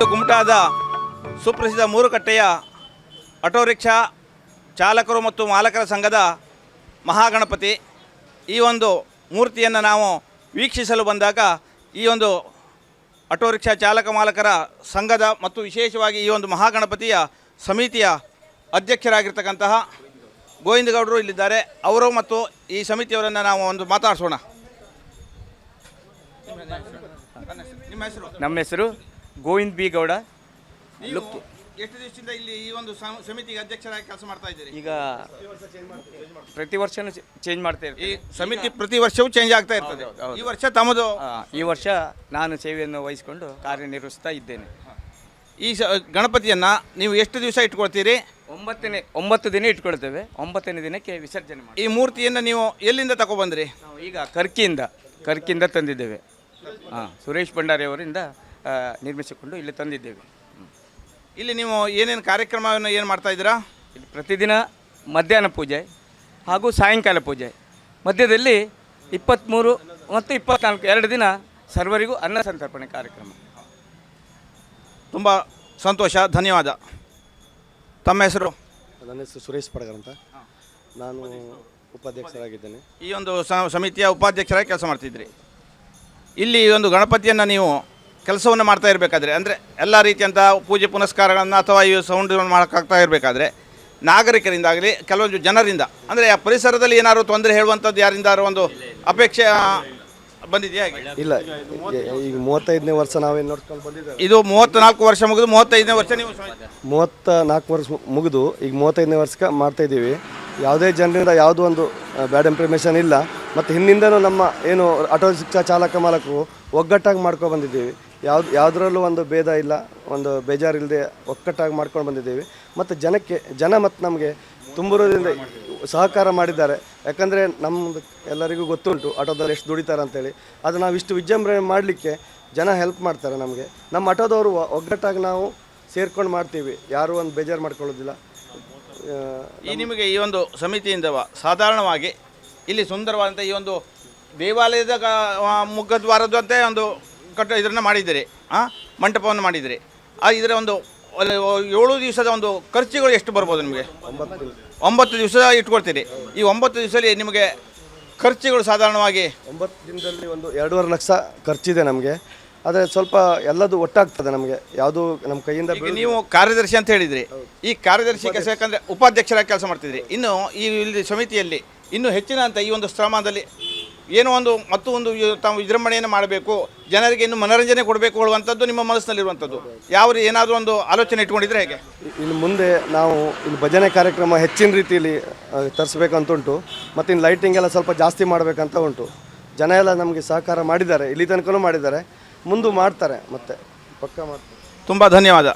ಗುಮಟಾದ ಸುಪ್ರಸಿದ್ಧ ಮೂರುಕಟ್ಟೆಯ auto rickshaw ಚಾಲಕರು ಮತ್ತು ಮಾಲಕರ ಸಂಘದ ಮಹಾಗಣಪತಿ ಈ ಒಂದು ಮೂರ್ತಿಯನ್ನು ನಾವು ವೀಕ್ಷಿಸಲು ಬಂದಾಗ ಈ ಒಂದು ಆಟೋ ರಿಕ್ಷಾ ಚಾಲಕ ಮಾಲಕರ ಸಂಘದ ಮತ್ತು ವಿಶೇಷವಾಗಿ ಈ ಒಂದು ಮಹಾಗಣಪತಿಯ ಸಮಿತಿಯ ಅಧ್ಯಕ್ಷರಾಗಿರ್ತಕ್ಕಂತಹ ಗೋವಿಂದಗೌಡರು ಇಲ್ಲಿದ್ದಾರೆ. ಅವರು ಮತ್ತು ಈ ಸಮಿತಿಯವರನ್ನು ನಾವು ಒಂದು ಮಾತಾಡಿಸೋಣ. ನಿಮ್ಮ ಹೆಸರು? ನಮ್ಮ ಹೆಸರು ಗೋವಿಂದ್ ಬಿ ಗೌಡ. ಎಷ್ಟು ದಿವಸದಿಂದ ಇಲ್ಲಿ ಈ ಒಂದು ಸಮಿತಿಗೆ ಅಧ್ಯಕ್ಷರಾಗಿ ಕೆಲಸ ಮಾಡ್ತಾ ಇದ್ದೀರಿ? ಈಗ ಪ್ರತಿ ವರ್ಷನೂ ಚೇಂಜ್ ಮಾಡ್ತಾ ಇರ್ತೀವಿ. ಈ ಸಮಿತಿ ಪ್ರತಿ ವರ್ಷವೂ ಚೇಂಜ್ ಆಗ್ತಾ ಇರ್ತದೆ. ಈ ವರ್ಷ ತಮ್ಮದು? ಈ ವರ್ಷ ನಾನು ಸೇವೆಯನ್ನು ವಹಿಸಿಕೊಂಡು ಕಾರ್ಯನಿರ್ವಹಿಸ್ತಾ ಇದ್ದೇನೆ. ಈ ಗಣಪತಿಯನ್ನು ನೀವು ಎಷ್ಟು ದಿವಸ ಇಟ್ಕೊಳ್ತೀರಿ? 9 ದಿನ ಇಟ್ಕೊಳ್ತೇವೆ. 9ನೇ ದಿನಕ್ಕೆ ವಿಸರ್ಜನೆ ಮಾಡಿ. ಈ ಮೂರ್ತಿಯನ್ನು ನೀವು ಎಲ್ಲಿಂದ ತಗೊಬಂದ್ರಿ? ನಾವು ಈಗ ಕರ್ಕಿಯಿಂದ ತಂದಿದ್ದೇವೆ. ಸುರೇಶ್ ಭಂಡಾರಿ ಅವರಿಂದ ನಿರ್ಮಿಸಿಕೊಂಡು ಇಲ್ಲಿ ತಂದಿದ್ದೇವೆ. ಇಲ್ಲಿ ನೀವು ಏನೇನು ಕಾರ್ಯಕ್ರಮವನ್ನು ಏನು ಮಾಡ್ತಾ ಇದ್ದೀರಾ? ಇಲ್ಲಿ ಪ್ರತಿದಿನ ಮಧ್ಯಾಹ್ನ ಪೂಜೆ ಹಾಗೂ ಸಾಯಂಕಾಲ ಪೂಜೆ, ಮಧ್ಯದಲ್ಲಿ 23 ಮತ್ತು 24 2 ದಿನ ಸರ್ವರಿಗೂ ಅನ್ನ ಸಂತರ್ಪಣೆ ಕಾರ್ಯಕ್ರಮ. ತುಂಬ ಸಂತೋಷ, ಧನ್ಯವಾದ. ತಮ್ಮ ಹೆಸರು? ನನ್ನ ಹೆಸರು ಸುರೇಶ್ ಪಡಗರ್ ಅಂತ. ನಾನು ಉಪಾಧ್ಯಕ್ಷರಾಗಿದ್ದೇನೆ. ಈ ಒಂದು ಸಮಿತಿಯ ಉಪಾಧ್ಯಕ್ಷರಾಗಿ ಕೆಲಸ ಮಾಡ್ತಿದ್ರಿ. ಇಲ್ಲಿ ಈ ಒಂದು ಗಣಪತಿಯನ್ನು ನೀವು ಕೆಲಸವನ್ನು ಮಾಡ್ತಾ ಇರಬೇಕಾದ್ರೆ, ಅಂದರೆ ಎಲ್ಲ ರೀತಿಯಂಥ ಪೂಜೆ ಪುನಸ್ಕಾರಗಳನ್ನು ಅಥವಾ ಈ ಸೌಂಡನ್ನು ಮಾಡೋಕ್ಕಾಗ್ತಾ ಇರಬೇಕಾದ್ರೆ ನಾಗರಿಕರಿಂದಾಗಲಿ ಕೆಲವೊಂದು ಜನರಿಂದ, ಅಂದರೆ ಆ ಪರಿಸರದಲ್ಲಿ ಏನಾದ್ರು ತೊಂದರೆ ಹೇಳುವಂಥದ್ದು ಯಾರಿಂದಾರು ಒಂದು ಅಪೇಕ್ಷೆ ಬಂದಿದೆಯಾ? ಇಲ್ಲ, ಈಗ 35ನೇ ವರ್ಷ ನಾವೇನು ನೋಡ್ಕೊಂಡು ಬಂದಿದ್ದೇವೆ. ಇದು 34 ವರ್ಷ ಮುಗಿದು 35ನೇ ವರ್ಷ ನೀವು? 34 ವರ್ಷ ಮುಗಿದು ಈಗ 35ನೇ ವರ್ಷಕ್ಕೆ ಮಾಡ್ತಾಯಿದ್ದೀವಿ. ಯಾವುದೇ ಜನರಿಂದ ಯಾವುದೋ ಒಂದು ಬ್ಯಾಡ್ ಇನ್ಫಾರ್ಮೇಷನ್ ಇಲ್ಲ. ಮತ್ತು ಹಿಂದಿಂದನೂ ನಮ್ಮ ಏನು ಆಟೋ ರಿಕ್ಷಾ ಚಾಲಕ ಮಾಲಕರು ಒಗ್ಗಟ್ಟಾಗಿ ಮಾಡ್ಕೊಂಡು ಬಂದಿದ್ದೀವಿ. ಯಾವುದರಲ್ಲೂ ಒಂದು ಭೇದ ಇಲ್ಲ, ಒಂದು ಬೇಜಾರಿಲ್ಲದೆ ಒಗ್ಗಟ್ಟಾಗಿ ಮಾಡ್ಕೊಂಡು ಬಂದಿದ್ದೀವಿ. ಮತ್ತು ಜನ ಮತ್ತು ನಮಗೆ ತುಂಬುವುದರಿಂದ ಸಹಕಾರ ಮಾಡಿದ್ದಾರೆ. ಯಾಕಂದರೆ ನಮ್ಮದು ಎಲ್ಲರಿಗೂ ಗೊತ್ತುಂಟು ಆಟೋದಲ್ಲಿ ಎಷ್ಟು ದುಡಿತಾರೆ ಅಂತೇಳಿ. ಅದು ನಾವು ಇಷ್ಟು ವಿಜೃಂಭಣೆ ಮಾಡಲಿಕ್ಕೆ ಜನ ಹೆಲ್ಪ್ ಮಾಡ್ತಾರೆ ನಮಗೆ. ನಮ್ಮ ಆಟೋದವರು ಒಗ್ಗಟ್ಟಾಗಿ ನಾವು ಸೇರ್ಕೊಂಡು ಮಾಡ್ತೀವಿ, ಯಾರೂ ಒಂದು ಬೇಜಾರು ಮಾಡ್ಕೊಳ್ಳೋದಿಲ್ಲ. ನಿಮಗೆ ಈ ಒಂದು ಸಮಿತಿಯಿಂದ ಸಾಧಾರಣವಾಗಿ ಇಲ್ಲಿ ಸುಂದರವಾದಂಥ ಈ ಒಂದು ದೇವಾಲಯದ ಮುಖದ್ವಾರದಂತೆ ಒಂದು ಇದನ್ನು ಮಾಡಿದ್ದೀರಿ, ಮಂಟಪವನ್ನು ಮಾಡಿದ್ದೀರಿ. ಇದರ ಒಂದು 7 ದಿವಸದ ಒಂದು ಖರ್ಚುಗಳು ಎಷ್ಟು ಬರ್ಬೋದು ನಿಮಗೆ? 9 ದಿವಸ ಇಟ್ಕೊಳ್ತೀರಿ. ಈ 9 ದಿವಸದಲ್ಲಿ ನಿಮಗೆ ಖರ್ಚುಗಳು ಸಾಧಾರಣವಾಗಿ 9 ದಿನದಲ್ಲಿ ಒಂದು 2.5 ಲಕ್ಷ ಖರ್ಚಿದೆ ನಮಗೆ. ಆದರೆ ಸ್ವಲ್ಪ ಎಲ್ಲದು ಒಟ್ಟಾಗ್ತದೆ ನಮಗೆ, ಯಾವುದು ನಮ್ಮ ಕೈಯಿಂದ. ನೀವು ಕಾರ್ಯದರ್ಶಿ ಅಂತ ಹೇಳಿದ್ರಿ. ಈ ಕಾರ್ಯದರ್ಶಿ ಕೆಲಸ ಯಾಕಂದರೆ ಉಪಾಧ್ಯಕ್ಷರಾಗಿ ಕೆಲಸ ಮಾಡ್ತಿದ್ರಿ. ಇನ್ನು ಈ ಇಲ್ಲಿ ಸಮಿತಿಯಲ್ಲಿ ಇನ್ನೂ ಹೆಚ್ಚಿನ ಅಂತ ಈ ಒಂದು ಶ್ರಮದಲ್ಲಿ ಏನೋ ಒಂದು ಮತ್ತೊಂದು ತಾವು ವಿಜೃಂಭಣೆಯನ್ನು ಮಾಡಬೇಕು, ಜನರಿಗೆ ಇನ್ನು ಮನೋರಂಜನೆ ಕೊಡಬೇಕು ಹೇಳುವಂಥದ್ದು ನಿಮ್ಮ ಮನಸ್ಸಿನಲ್ಲಿರುವಂಥದ್ದು ಯಾವ ಏನಾದರೂ ಒಂದು ಆಲೋಚನೆ ಇಟ್ಕೊಂಡಿದ್ರೆ ಹೇಗೆ? ಇನ್ನು ಮುಂದೆ ನಾವು ಇಲ್ಲಿ ಭಜನೆ ಕಾರ್ಯಕ್ರಮ ಹೆಚ್ಚಿನ ರೀತಿಯಲ್ಲಿ ತರಿಸ್ಬೇಕಂತ ಉಂಟು. ಮತ್ತು ಇನ್ನು ಲೈಟಿಂಗ್ ಎಲ್ಲ ಸ್ವಲ್ಪ ಜಾಸ್ತಿ ಮಾಡಬೇಕಂತ ಉಂಟು. ಜನ ಎಲ್ಲ ನಮಗೆ ಸಹಕಾರ ಮಾಡಿದ್ದಾರೆ, ಇಲ್ಲಿ ತನಕನೂ ಮಾಡಿದ್ದಾರೆ, ಮುಂದೆ ಮಾಡ್ತಾರೆ, ಮತ್ತೆ ಪಕ್ಕ ಮಾಡ್ತಾರೆ. ತುಂಬ ಧನ್ಯವಾದ.